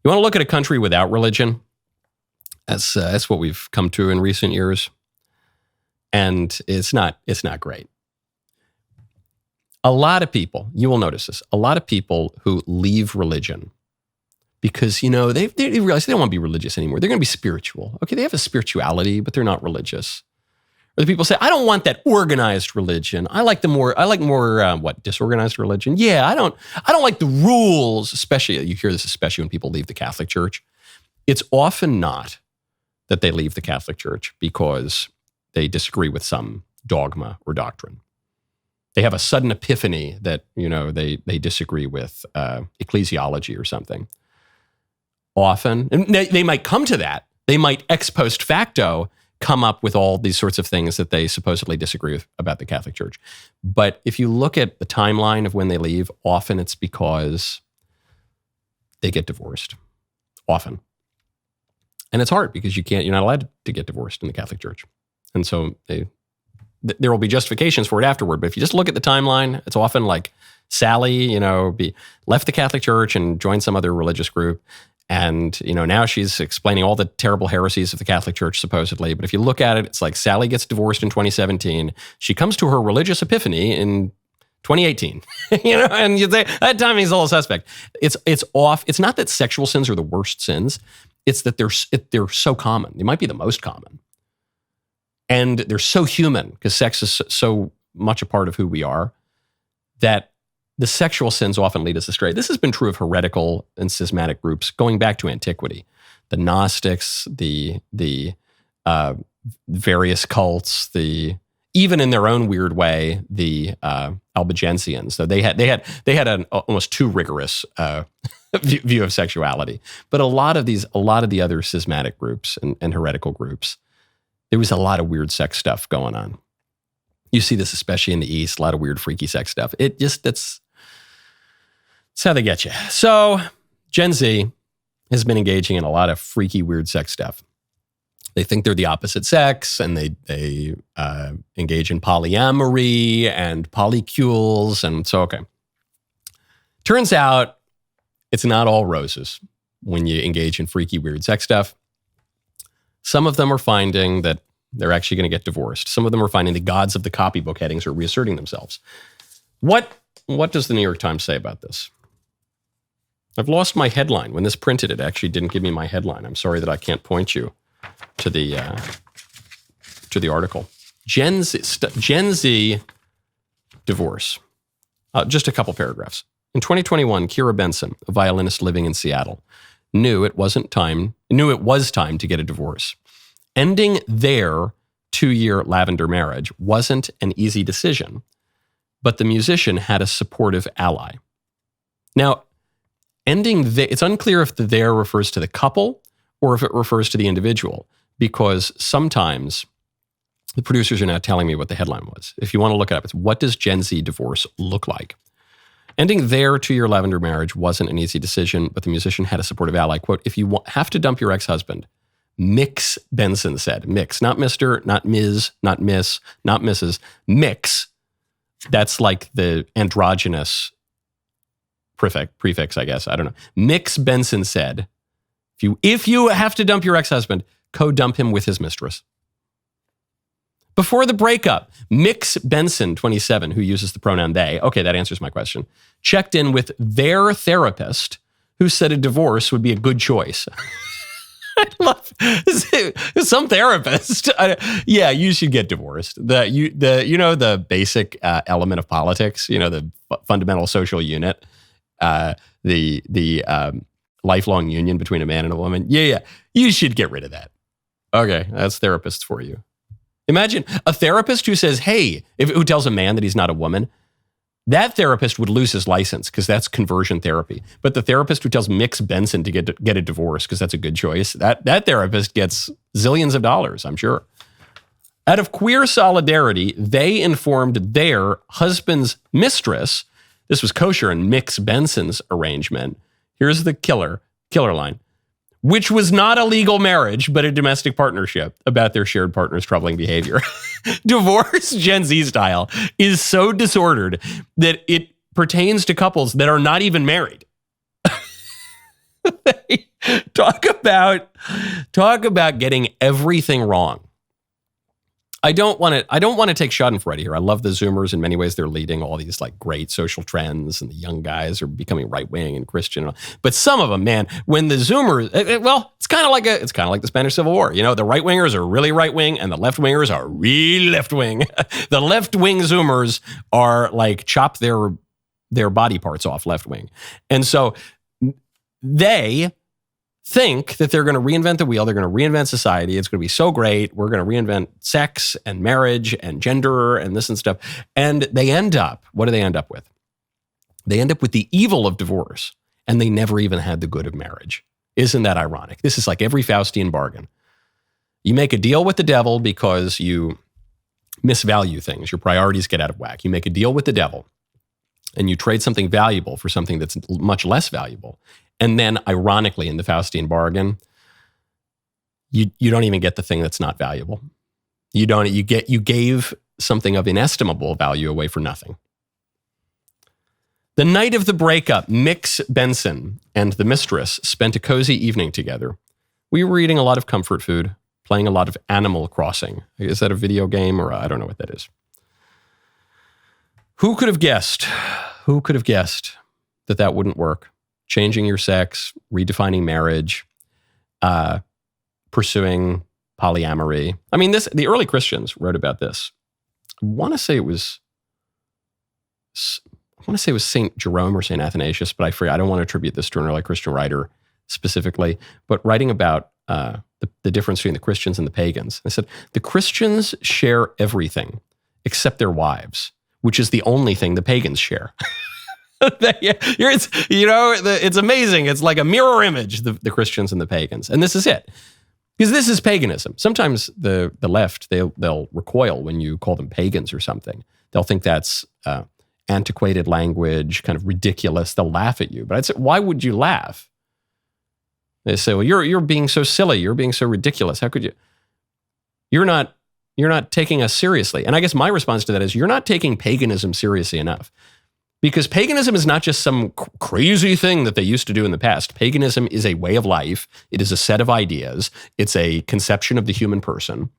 You want to look at a country without religion? That's what we've come to in recent years. And it's not great. A lot of people, you will notice this, a lot of people who leave religion because, they realize they don't want to be religious anymore. They're going to be spiritual. Okay, they have a spirituality, but they're not religious. Or the people say, I don't want that organized religion. I like more disorganized religion? Yeah, I don't like the rules, especially, you hear this especially when people leave the Catholic Church. It's often not that they leave the Catholic Church because they disagree with some dogma or doctrine. They have a sudden epiphany that, they disagree with ecclesiology or something. Often, and they might come to that. They might ex post facto come up with all these sorts of things that they supposedly disagree with about the Catholic Church. But if you look at the timeline of when they leave, often it's because they get divorced. Often. And it's hard because you're not allowed to get divorced in the Catholic Church. And so there will be justifications for it afterward. But if you just look at the timeline, it's often like Sally, left the Catholic Church and joined some other religious group. And, now she's explaining all the terrible heresies of the Catholic Church, supposedly. But if you look at it, it's like Sally gets divorced in 2017. She comes to her religious epiphany in 2018, and you say, that timing's a little suspect. It's off. It's not that sexual sins are the worst sins. It's that they're so common. They might be the most common. And they're so human because sex is so much a part of who we are that the sexual sins often lead us astray. This has been true of heretical and schismatic groups going back to antiquity. The Gnostics, the various cults, even in their own weird way, the Albigensians. So they had an almost too rigorous view of sexuality. But a lot of the other schismatic groups and heretical groups, there was a lot of weird sex stuff going on. You see this especially in the East, a lot of weird, freaky sex stuff. That's how they get you. So Gen Z has been engaging in a lot of freaky, weird sex stuff. They think they're the opposite sex, and they engage in polyamory and polycules. And so, okay. Turns out it's not all roses when you engage in freaky, weird sex stuff. Some of them are finding that they're actually going to get divorced. Some of them are finding the gods of the copybook headings are reasserting themselves. What does the New York Times say about this? I've lost my headline. When this printed, it actually didn't give me my headline. I'm sorry that I can't point you to the article. Gen Z divorce. Just a couple paragraphs. In 2021, Kira Benson, a violinist living in Seattle, knew it was time to get a divorce. Ending their 2-year lavender marriage wasn't an easy decision, but the musician had a supportive ally. Now, it's unclear if the there refers to the couple or if it refers to the individual, because sometimes the producers are now telling me what the headline was. If you want to look it up, it's what does Gen Z divorce look like? Ending their 2-year lavender marriage wasn't an easy decision, but the musician had a supportive ally. Quote, if you have to dump your ex-husband, Mix Benson said. Mix, not Mr., not Ms., not Miss, not Mrs., Mix. That's like the androgynous prefix, I guess. I don't know. Mix Benson said, if you have to dump your ex-husband, co-dump him with his mistress. Before the breakup, Mix Benson, 27, who uses the pronoun they, okay, that answers my question, checked in with their therapist, who said a divorce would be a good choice. I love some therapist. Yeah, you should get divorced. The basic element of politics, the fundamental social unit, the lifelong union between a man and a woman. Yeah, you should get rid of that. Okay, that's therapists for you. Imagine a therapist who says, hey, who tells a man that he's not a woman, that therapist would lose his license because that's conversion therapy. But the therapist who tells Mix Benson to get a divorce because that's a good choice, that therapist gets zillions of dollars, I'm sure. Out of queer solidarity, they informed their husband's mistress, this was kosher in Mix Benson's arrangement. Here's the killer line. Which was not a legal marriage, but a domestic partnership, about their shared partner's troubling behavior. Divorce, Gen Z style, is so disordered that it pertains to couples that are not even married. They talk about getting everything wrong. I don't want to take Schadenfreude here. I love the Zoomers. In many ways, they're leading all these like great social trends, and the young guys are becoming right wing and Christian. But some of them, man, when the Zoomers, well, it's kind of like the Spanish Civil War. You know, the right wingers are really right wing, and the left wingers are really left wing. The left wing Zoomers are like chop their body parts off left wing, and so they think that they're going to reinvent the wheel. They're going to reinvent society. It's going to be so great. We're going to reinvent sex and marriage and gender and this and stuff. And they end up, what do they end up with? They end up with the evil of divorce, and they never even had the good of marriage. Isn't that ironic? This is like every Faustian bargain. You make a deal with the devil because you misvalue things. Your priorities get out of whack. You make a deal with the devil, and you trade something valuable for something that's much less valuable. And then, ironically, in the Faustian bargain, you don't even get the thing that's not valuable. You gave something of inestimable value away for nothing. The night of the breakup, Mix Benson and the mistress spent a cozy evening together. We were eating a lot of comfort food, playing a lot of Animal Crossing. Is that a video game, or I don't know what that is? Who could have guessed? Who could have guessed that wouldn't work? Changing your sex, redefining marriage, pursuing polyamory. I mean, the early Christians wrote about this. I want to say it was St. Jerome or St. Athanasius, but I forget. I don't want to attribute this to an early Christian writer specifically, but writing about the difference between the Christians and the pagans. They said, the Christians share everything except their wives, which is the only thing the pagans share. It's amazing. It's like a mirror image, the Christians and the pagans. And this is it. Because this is paganism. Sometimes the left, they'll recoil when you call them pagans or something. They'll think that's antiquated language, kind of ridiculous. They'll laugh at you. But I'd say, why would you laugh? They say, well, you're being so silly. You're being so ridiculous. How could you? You're not taking us seriously. And I guess my response to that is, you're not taking paganism seriously enough. Because paganism is not just some crazy thing that they used to do in the past. Paganism is a way of life. It is a set of ideas. It's a conception of the human person.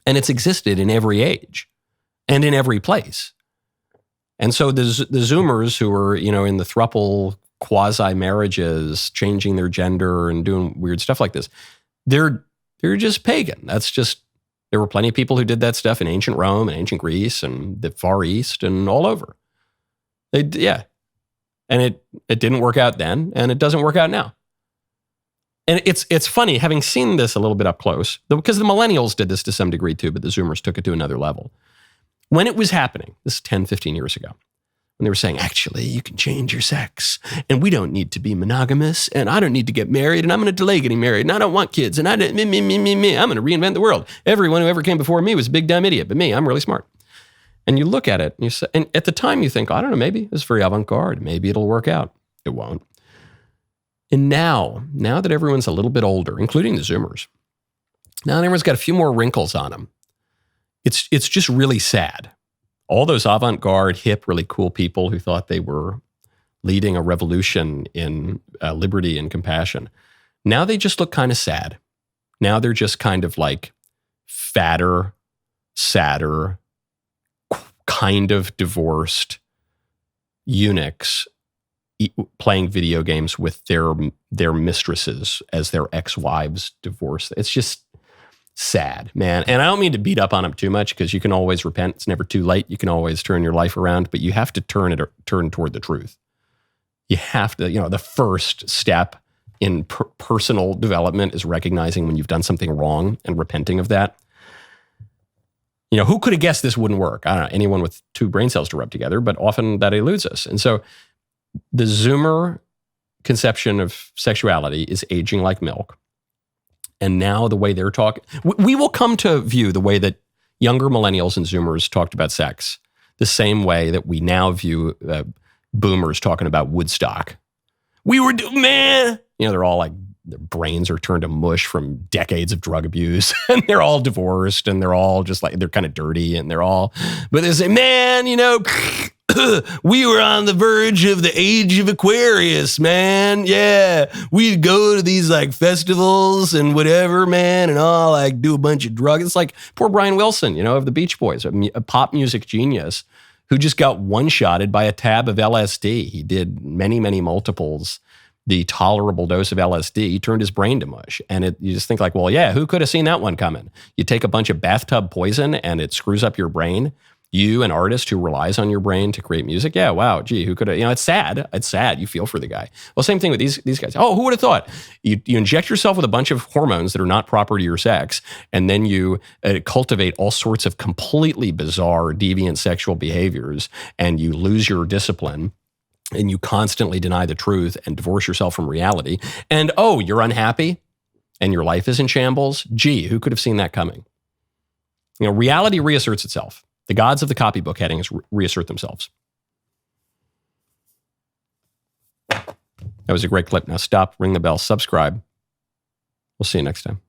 And it's existed in every age and in every place. And so the Zoomers who are, in the throuple quasi-marriages, changing their gender and doing weird stuff like this, they're just pagan. There were plenty of people who did that stuff in ancient Rome and ancient Greece and the Far East and all over. And it didn't work out then, and it doesn't work out now. And it's funny, having seen this a little bit up close, because the millennials did this to some degree too, but the Zoomers took it to another level. When it was happening, this is 10, 15 years ago, when they were saying, actually, you can change your sex, and we don't need to be monogamous, and I don't need to get married, and I'm going to delay getting married, and I don't want kids, and I'm going to reinvent the world. Everyone who ever came before me was a big dumb idiot, but me, I'm really smart. And you look at it, and you say, and at the time you think, I don't know, maybe it's very avant-garde. Maybe it'll work out. It won't. And now that everyone's a little bit older, including the Zoomers, now that everyone's got a few more wrinkles on them, it's just really sad. All those avant-garde, hip, really cool people who thought they were leading a revolution in liberty and compassion, now they just look kind of sad. Now they're just kind of like fatter, sadder, kind of divorced eunuchs playing video games with their mistresses as their ex-wives divorce. It's just sad, man. And I don't mean to beat up on them too much, because you can always repent. It's never too late. You can always turn your life around, but you have to turn toward the truth. You have to, the first step in personal development is recognizing when you've done something wrong and repenting of that. Who could have guessed this wouldn't work? I don't know, anyone with two brain cells to rub together, but often that eludes us. And so the Zoomer conception of sexuality is aging like milk. And now the way they're talking, we will come to view the way that younger millennials and Zoomers talked about sex, the same way that we now view boomers talking about Woodstock. They're all like, their brains are turned to mush from decades of drug abuse, and they're all divorced, and they're all just like, they're kind of dirty, and but they say, man, We were on the verge of the age of Aquarius, man. Yeah. We'd go to these like festivals and whatever, man, and all like do a bunch of drugs. It's like poor Brian Wilson, you know, of the Beach Boys, a pop music genius who just got one-shotted by a tab of LSD. He did many, many multiples, the tolerable dose of LSD. He turned his brain to mush. And you just think like, well, yeah, who could have seen that one coming? You take a bunch of bathtub poison and it screws up your brain. You, an artist who relies on your brain to create music, yeah, wow, gee, who could have, it's sad. It's sad. You feel for the guy. Well, same thing with these guys. Oh, who would have thought? You inject yourself with a bunch of hormones that are not proper to your sex, and then you cultivate all sorts of completely bizarre, deviant sexual behaviors, and you lose your discipline, and you constantly deny the truth and divorce yourself from reality, and oh, you're unhappy, and your life is in shambles. Gee, who could have seen that coming? Reality reasserts itself. The gods of the copybook headings reassert themselves. That was a great clip. Now stop, ring the bell, subscribe. We'll see you next time.